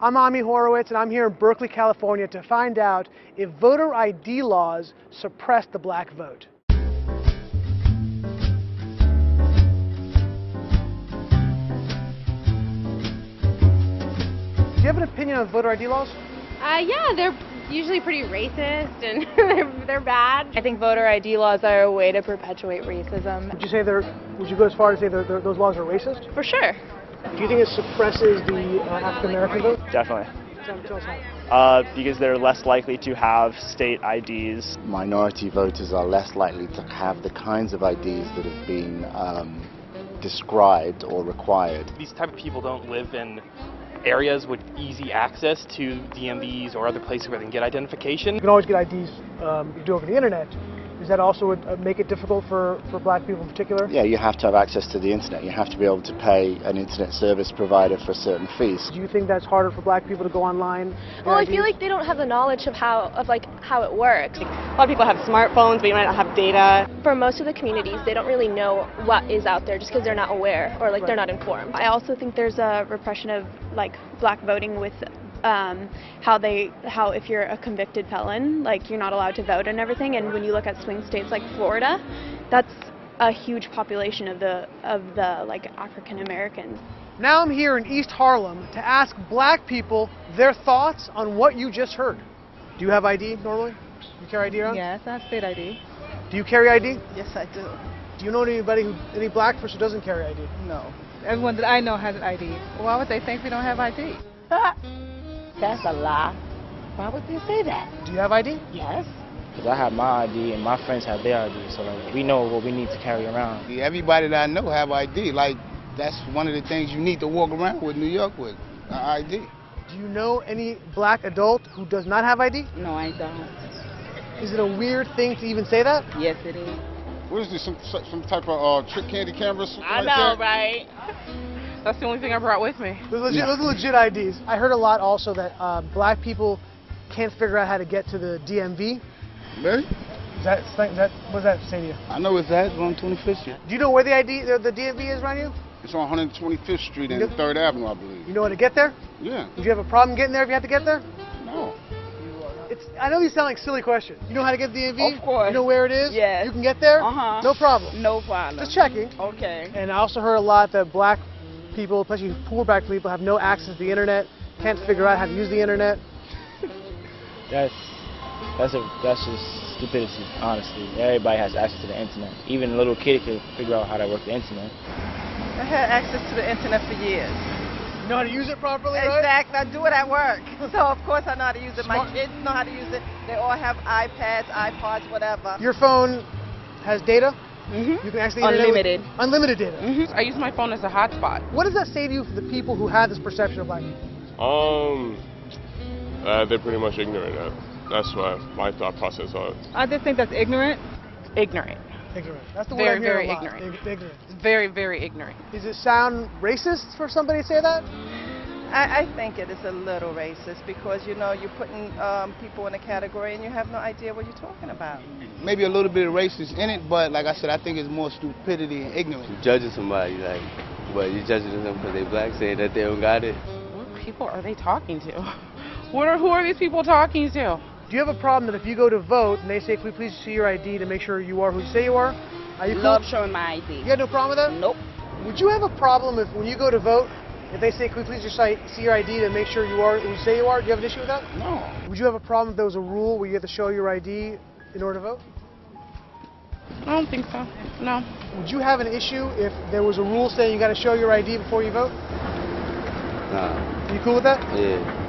I'm Ami Horowitz, and I'm here in Berkeley, California to find out if voter ID laws suppress the black vote. Do you have an opinion on voter ID laws? Yeah, they're usually pretty racist and they're bad. I think voter ID laws are a way to perpetuate racism. Would you go as far as say those laws are racist? For sure. Do you think it suppresses the African American vote? Definitely. Tell us how. Because they're less likely to have state IDs. Minority voters are less likely to have the kinds of IDs that have been described or required. These type of people don't live in areas with easy access to DMVs or other places where they can get identification. You can always get IDs you do over the internet. Does that also make it difficult for black people in particular? Yeah, you have to have access to the internet. You have to be able to pay an internet service provider for certain fees. Do you think that's harder for black people to go online? Well, I feel like they don't have the knowledge of how it works. A lot of people have smartphones, but you might not have data. For most of the communities, they don't really know what is out there just because they're not aware or they're not informed. I also think there's a repression of black voting with how if you're a convicted felon, you're not allowed to vote and everything. And when you look at swing states like Florida, that's a huge population of the African Americans. Now I'm here in East Harlem to ask black people their thoughts on what you just heard. Do you have ID normally? You carry ID around? Yes, I have state ID. Do you carry ID? Yes, I do. Do you know any black person who doesn't carry ID? No. Everyone that I know has an ID. Why would they think we don't have ID? That's a lie. Why would they say that? Do you have ID? Yes. Because I have my ID and my friends have their ID, so we know what we need to carry around. Everybody that I know have ID. That's one of the things you need to walk around with New York with, an ID. Do you know any black adult who does not have ID? No, I don't. Is it a weird thing to even say that? Yes, it is. What is this, some type of trick candy camera? I know, right? That's the only thing I brought with me. Those are legit IDs. I heard a lot also that black people can't figure out how to get to the DMV. Really? What does that say to you? I know it's on 25th Street. Do you know where the DMV is around you? It's on 125th Street and 3rd Avenue, I believe. You know how to get there? Yeah. Would you have a problem getting there if you had to get there? No. I know these sound like silly questions. You know how to get to the DMV? Of course. You know where it is? Yes. You can get there? Uh-huh. No problem. No problem. Just checking. Okay. And I also heard a lot that black people, especially poor black people, have no access to the internet, can't figure out how to use the internet. That's just stupidity, honestly. Everybody has access to the internet. Even a little kid can figure out how to work the internet. I had access to the internet for years. You know how to use it properly, right? Exactly. I do it at work. So, of course, I know how to use it. My kids know how to use it. They all have iPads, iPods, whatever. Your phone has data? Mm-hmm. You can actually unlimited. Unlimited data. Mm-hmm. I use my phone as a hotspot. What does that say to you for the people who have this perception of black people? They're pretty much ignorant. That's my thought process on it. I just think that's ignorant. Ignorant. Ignorant. That's the word I'm hearing a lot. Ignorant. Ignorant. Very, very ignorant. Does it sound racist for somebody to say that? I think it is a little racist because, you're putting people in a category and you have no idea what you're talking about. Maybe a little bit of racist in it, but like I said, I think it's more stupidity and ignorance. You're judging somebody, but you're judging them because they're black, saying that they don't got it. What people are they talking to? Who are these people talking to? Do you have a problem that if you go to vote and they say, "Can we please see your ID to make sure you are who you say you are?" Are you Love cool? showing my ID. You got no problem with that? Nope. Would you have a problem if when you go to vote, if they say, "Can we please just see your ID to make sure you are who you say you are?" Do you have an issue with that? No. Would you have a problem if there was a rule where you have to show your ID in order to vote? I don't think so. No. Would you have an issue if there was a rule saying you got to show your ID before you vote? Nah. Are you cool with that? Yeah.